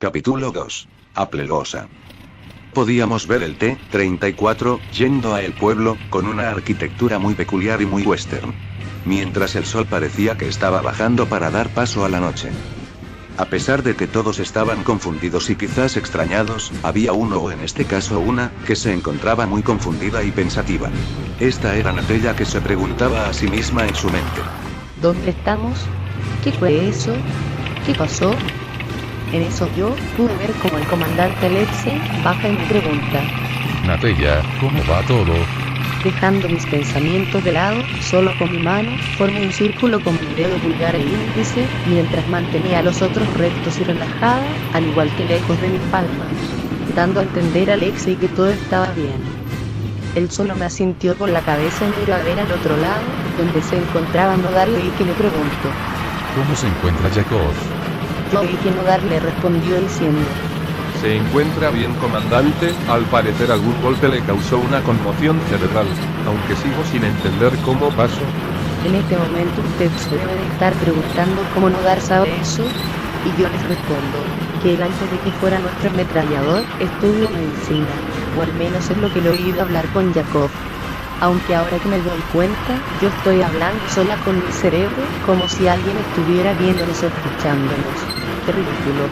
Capítulo 2. Aplegosa. Podíamos ver el T-34 yendo a el pueblo, con una arquitectura muy peculiar y muy western. Mientras el sol parecía que estaba bajando para dar paso a la noche. A pesar de que todos estaban confundidos y quizás extrañados, había uno o en este caso una, que se encontraba muy confundida y pensativa. Esta era Natella, que se preguntaba a sí misma en su mente. ¿Dónde estamos? ¿Qué fue eso? ¿Qué pasó? En eso yo pude ver como el comandante Alexei baja y me pregunta. Natella, ¿cómo va todo? Dejando mis pensamientos de lado, solo con mi mano, formé un círculo con mi dedo pulgar e índice, mientras mantenía los otros rectos y relajada, al igual que lejos de mis palmas, dando a entender a Alexei que todo estaba bien. Él solo me asintió con la cabeza y miró a ver al otro lado, donde se encontraba Nodar, y que le pregunto. ¿Cómo se encuentra Yakov? Yo oí que Nodar le respondió diciendo. Se encuentra bien, comandante. Al parecer algún golpe le causó una conmoción cerebral, aunque sigo sin entender cómo pasó. En este momento usted se debe de estar preguntando cómo Nodar sabe eso, y yo les respondo que él, antes de que fuera nuestro ametrallador, estudió medicina, o al menos es lo que le he oído hablar con Yakov. Aunque ahora que me doy cuenta, yo estoy hablando sola con mi cerebro, como si alguien estuviera viéndonos o escuchándonos. ¡Qué ridículo!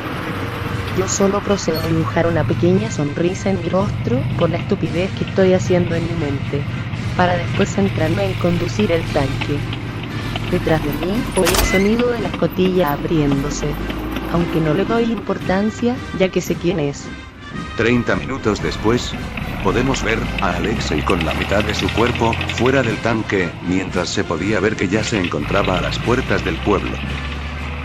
Yo solo procedo a dibujar una pequeña sonrisa en mi rostro, por la estupidez que estoy haciendo en mi mente, para después centrarme en conducir el tanque. Detrás de mí, oí el sonido de la escotilla abriéndose, aunque no le doy importancia, ya que sé quién es. 30 minutos después, podemos ver a Alexei con la mitad de su cuerpo fuera del tanque, mientras se podía ver que ya se encontraba a las puertas del pueblo.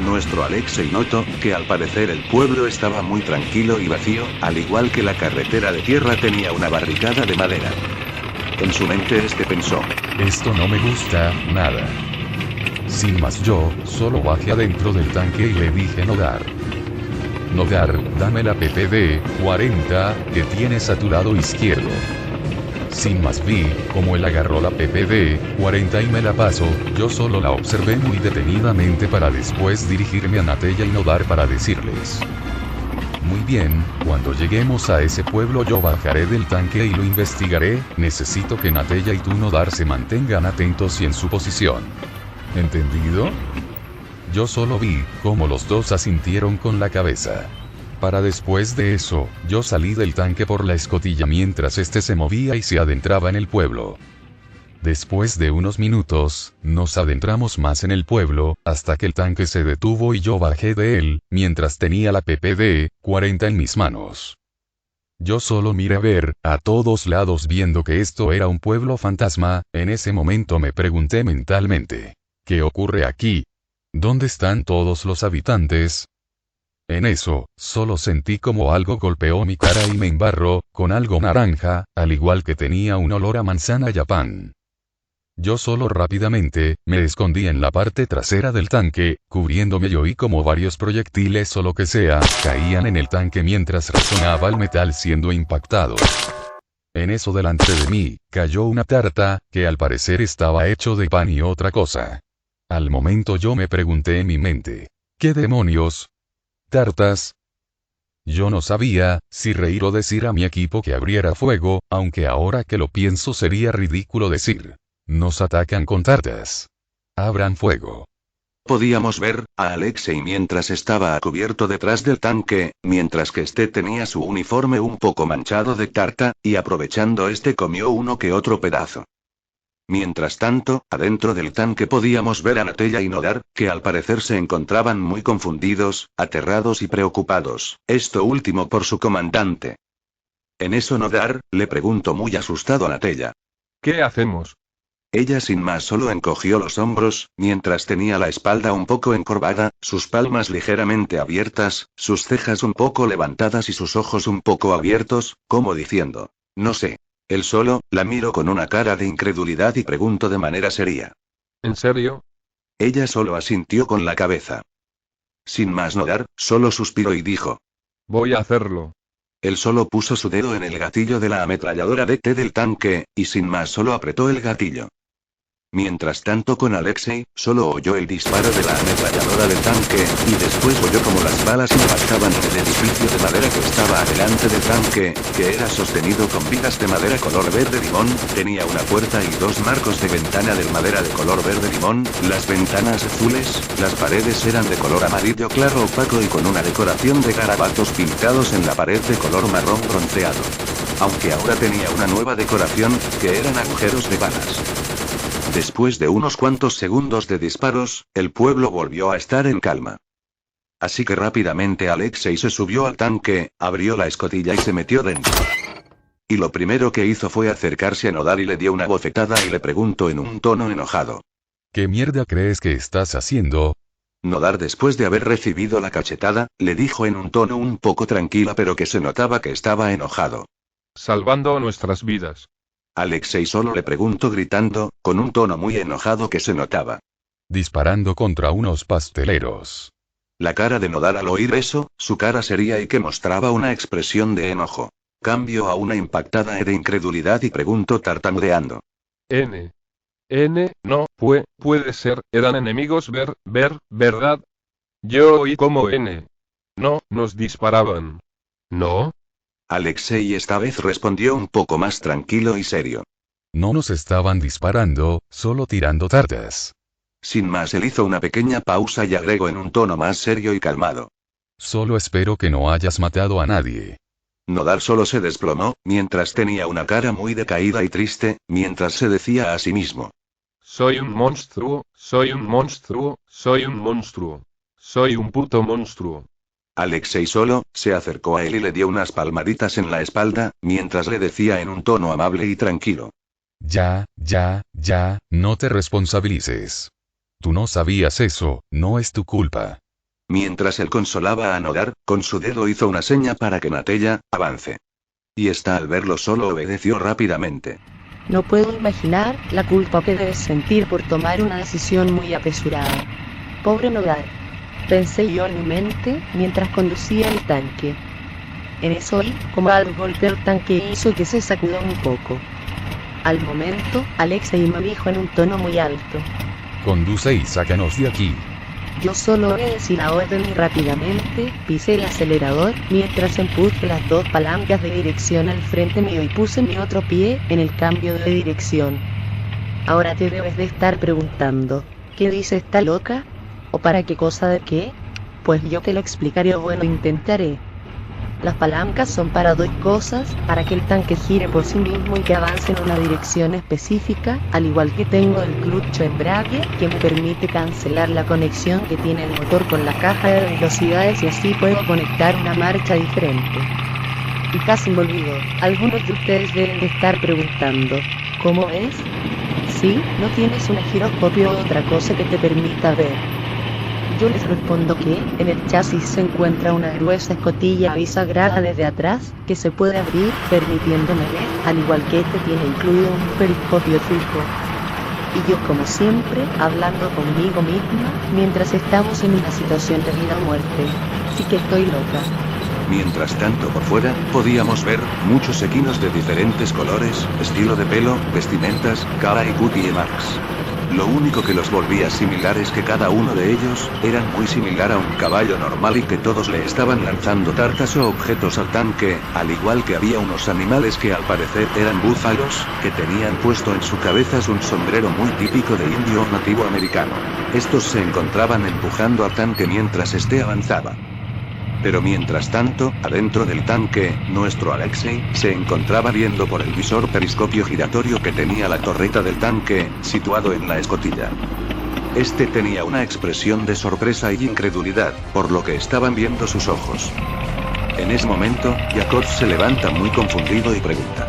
Nuestro Alexei notó que al parecer el pueblo estaba muy tranquilo y vacío, al igual que la carretera de tierra tenía una barricada de madera. En su mente pensó. Esto no me gusta, nada. Sin más, yo solo bajé adentro del tanque y le dije a Nodar. Nodar, dame la PPD-40, que tienes a tu lado izquierdo. Sin más, vi como él agarró la PPD-40 y me la pasó. Yo solo la observé muy detenidamente para después dirigirme a Natella y Nodar para decirles. Muy bien, cuando lleguemos a ese pueblo yo bajaré del tanque y lo investigaré. Necesito que Natella y tú, Nodar, se mantengan atentos y en su posición. ¿Entendido? Yo solo vi cómo los dos asintieron con la cabeza. Para después de eso, yo salí del tanque por la escotilla mientras se movía y se adentraba en el pueblo. Después de unos minutos, nos adentramos más en el pueblo, hasta que el tanque se detuvo y yo bajé de él, mientras tenía la PPD-40 en mis manos. Yo solo miré a ver, a todos lados, viendo que esto era un pueblo fantasma. En ese momento me pregunté mentalmente, ¿qué ocurre aquí? ¿Dónde están todos los habitantes? En eso, solo sentí como algo golpeó mi cara y me embarró con algo naranja, al igual que tenía un olor a manzana y a pan. Yo solo rápidamente me escondí en la parte trasera del tanque, cubriéndome, y oí como varios proyectiles o lo que sea caían en el tanque mientras resonaba el metal siendo impactado. En eso, delante de mí cayó una tarta, que al parecer estaba hecho de pan y otra cosa. Al momento yo me pregunté en mi mente, ¿qué demonios? ¿Tartas? Yo no sabía si reír o decir a mi equipo que abriera fuego, aunque ahora que lo pienso sería ridículo decir, nos atacan con tartas. Abran fuego. Podíamos ver a Alexei mientras estaba a cubierto detrás del tanque, mientras que tenía su uniforme un poco manchado de tarta, y aprovechando comió uno que otro pedazo. Mientras tanto, adentro del tanque podíamos ver a Natella y Nodar, que al parecer se encontraban muy confundidos, aterrados y preocupados, esto último por su comandante. En eso Nodar le preguntó muy asustado a Natella. ¿Qué hacemos? Ella sin más solo encogió los hombros, mientras tenía la espalda un poco encorvada, sus palmas ligeramente abiertas, sus cejas un poco levantadas y sus ojos un poco abiertos, como diciendo, no sé. Él solo la miró con una cara de incredulidad y preguntó de manera seria. ¿En serio? Ella solo asintió con la cabeza. Sin más Nodar, solo suspiró y dijo. Voy a hacerlo. Él solo puso su dedo en el gatillo de la ametralladora del tanque, y sin más solo apretó el gatillo. Mientras tanto con Alexei, solo oyó el disparo de la ametralladora del tanque, y después oyó como las balas impactaban en el edificio de madera que estaba adelante del tanque, que era sostenido con vigas de madera color verde limón, tenía una puerta y dos marcos de ventana de madera de color verde limón, las ventanas azules, las paredes eran de color amarillo claro opaco y con una decoración de garabatos pintados en la pared de color marrón bronceado. Aunque ahora tenía una nueva decoración, que eran agujeros de balas. Después de unos cuantos segundos de disparos, el pueblo volvió a estar en calma. Así que rápidamente Alexei se subió al tanque, abrió la escotilla y se metió dentro. Y lo primero que hizo fue acercarse a Nodar y le dio una bofetada y le preguntó en un tono enojado. ¿Qué mierda crees que estás haciendo? Nodar, después de haber recibido la cachetada, le dijo en un tono un poco tranquila pero que se notaba que estaba enojado. Salvando nuestras vidas. Alexei solo le preguntó gritando, con un tono muy enojado que se notaba. Disparando contra unos pasteleros. La cara de Nodar al oír eso, su cara seria y que mostraba una expresión de enojo. Cambió a una impactada de incredulidad y preguntó tartamudeando. No, puede ser, eran enemigos ¿verdad? Yo oí como No, nos disparaban. ¿No? Alexei esta vez respondió un poco más tranquilo y serio. No nos estaban disparando, solo tirando tartas. Sin más él hizo una pequeña pausa y agregó en un tono más serio y calmado. Solo espero que no hayas matado a nadie. Nodar solo se desplomó, mientras tenía una cara muy decaída y triste, mientras se decía a sí mismo. Soy un monstruo, soy un monstruo, soy un monstruo. Soy un puto monstruo. Alexei solo, se acercó a él y le dio unas palmaditas en la espalda, mientras le decía en un tono amable y tranquilo. Ya, no te responsabilices. Tú no sabías eso, no es tu culpa. Mientras él consolaba a Nodar, con su dedo hizo una seña para que Natella avance. Y esta al verlo solo obedeció rápidamente. No puedo imaginar la culpa que debes sentir por tomar una decisión muy apresurada. Pobre Nodar. Pensé yo en mi mente, mientras conducía el tanque. En eso oí, como algo golpeó el tanque y hizo que se sacudió un poco. Al momento, Alexei me dijo en un tono muy alto. Conduce y sácanos de aquí. Yo solo obedecí la orden y rápidamente, pisé el acelerador, mientras empujé las dos palancas de dirección al frente mío y puse mi otro pie en el cambio de dirección. Ahora te debes de estar preguntando, ¿qué dice esta loca? ¿O para qué cosa de qué? Pues yo te lo explicaré o bueno intentaré. Las palancas son para dos cosas, para que el tanque gire por sí mismo y que avance en una dirección específica, al igual que tengo el clutch embrague, que me permite cancelar la conexión que tiene el motor con la caja de velocidades y así puedo conectar una marcha diferente. Y casi me olvido, algunos de ustedes deben de estar preguntando, ¿cómo es? ¿Sí? ¿No tienes un giroscopio o otra cosa que te permita ver? Yo les respondo que, en el chasis se encuentra una gruesa escotilla bisagrada desde atrás, que se puede abrir, permitiéndome ver, al igual que este tiene incluido un periscopio fijo. Y yo como siempre, hablando conmigo misma, mientras estamos en una situación de vida o muerte. Sí que estoy loca. Mientras tanto por fuera, podíamos ver muchos equinos de diferentes colores, estilo de pelo, vestimentas, cara y cutie marks. Lo único que los volvía similar es que cada uno de ellos, eran muy similar a un caballo normal y que todos le estaban lanzando tartas o objetos al tanque, al igual que había unos animales que al parecer eran búfalos, que tenían puesto en su cabezas un sombrero muy típico de indio o nativo americano. Estos se encontraban empujando al tanque mientras este avanzaba. Pero mientras tanto, adentro del tanque, nuestro Alexei se encontraba viendo por el visor periscopio giratorio que tenía la torreta del tanque, situado en la escotilla. Este tenía una expresión de sorpresa y incredulidad, por lo que estaban viendo sus ojos. En ese momento, Jacob se levanta muy confundido y pregunta: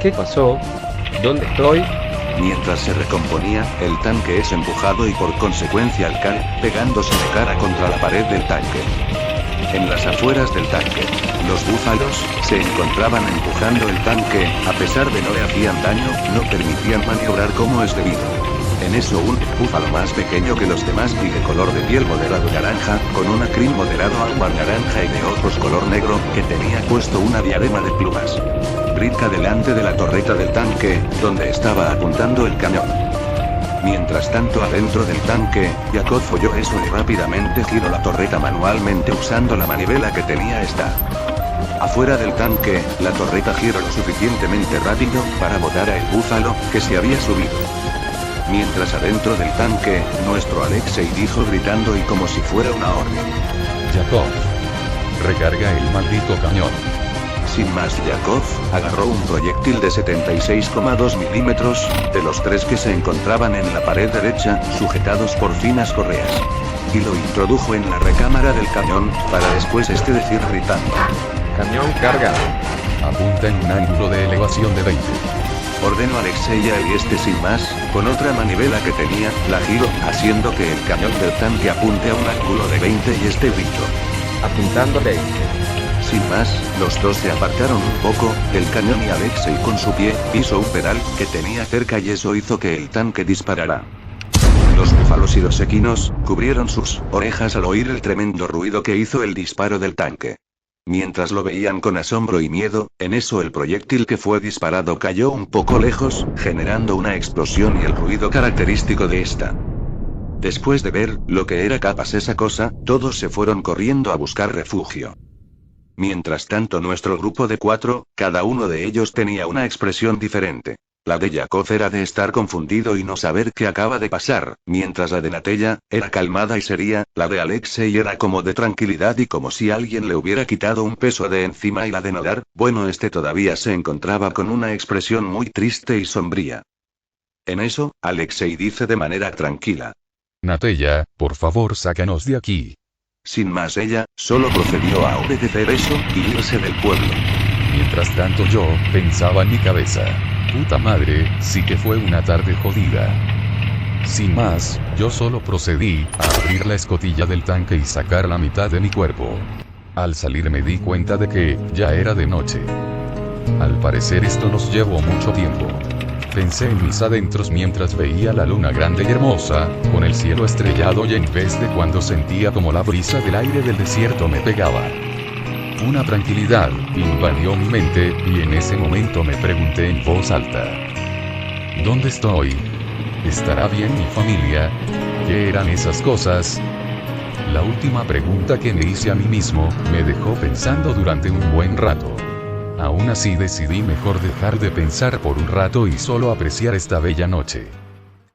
¿Qué pasó? ¿Dónde estoy? Mientras se recomponía, el tanque es empujado y por consecuencia al caer, pegándose de cara contra la pared del tanque. En las afueras del tanque, los búfalos se encontraban empujando el tanque, a pesar de no le hacían daño, no permitían maniobrar como es debido. En eso un búfalo más pequeño que los demás y de color de piel moderado naranja, con una crin moderado ámbar naranja y de ojos color negro, que tenía puesto una diadema de plumas. Brinca delante de la torreta del tanque, donde estaba apuntando el cañón. Mientras tanto adentro del tanque, Jacob oyó eso y rápidamente giró la torreta manualmente usando la manivela que tenía esta. Afuera del tanque, la torreta giró lo suficientemente rápido para botar a el búfalo, que se había subido. Mientras adentro del tanque, nuestro Alexei dijo gritando y como si fuera una orden. Jacob. Recarga el maldito cañón. Sin más, Jacob agarró un proyectil de 76,2 milímetros, de los 3 que se encontraban en la pared derecha, sujetados por finas correas. Y lo introdujo en la recámara del cañón, para después decir gritando. Cañón carga. Apunta en un ángulo de elevación de 20. Ordenó Alexei y sin más, con otra manivela que tenía, la giró, haciendo que el cañón del tanque apunte a un ángulo de 20 y gritó. Apuntando 20. Sin más, los dos se apartaron un poco del cañón y Alexei con su pie pisó un pedal que tenía cerca y eso hizo que el tanque disparara. Los búfalos y los equinos cubrieron sus orejas al oír el tremendo ruido que hizo el disparo del tanque. Mientras lo veían con asombro y miedo, en eso el proyectil que fue disparado cayó un poco lejos, generando una explosión y el ruido característico de esta. Después de ver lo que era capaz esa cosa, todos se fueron corriendo a buscar refugio. Mientras tanto nuestro grupo de 4, cada uno de ellos tenía una expresión diferente. La de Jacob era de estar confundido y no saber qué acaba de pasar, mientras la de Natella era calmada y seria, la de Alexei era como de tranquilidad y como si alguien le hubiera quitado un peso de encima y la de Nodar, bueno todavía se encontraba con una expresión muy triste y sombría. En eso, Alexei dice de manera tranquila. Natella, por favor sácanos de aquí. Sin más ella, solo procedió a obedecer eso, y irse del pueblo. Mientras tanto yo, pensaba en mi cabeza. Puta madre, sí que fue una tarde jodida. Sin más, yo solo procedí a abrir la escotilla del tanque y sacar la mitad de mi cuerpo. Al salir me di cuenta de que, ya era de noche. Al parecer esto nos llevó mucho tiempo. Pensé en mis adentros mientras veía la luna grande y hermosa, con el cielo estrellado y en vez de cuando sentía como la brisa del aire del desierto me pegaba. Una tranquilidad invadió mi mente, y en ese momento me pregunté en voz alta. ¿Dónde estoy? ¿Estará bien mi familia? ¿Qué eran esas cosas? La última pregunta que me hice a mí mismo, me dejó pensando durante un buen rato. Aún así decidí mejor dejar de pensar por un rato y solo apreciar esta bella noche.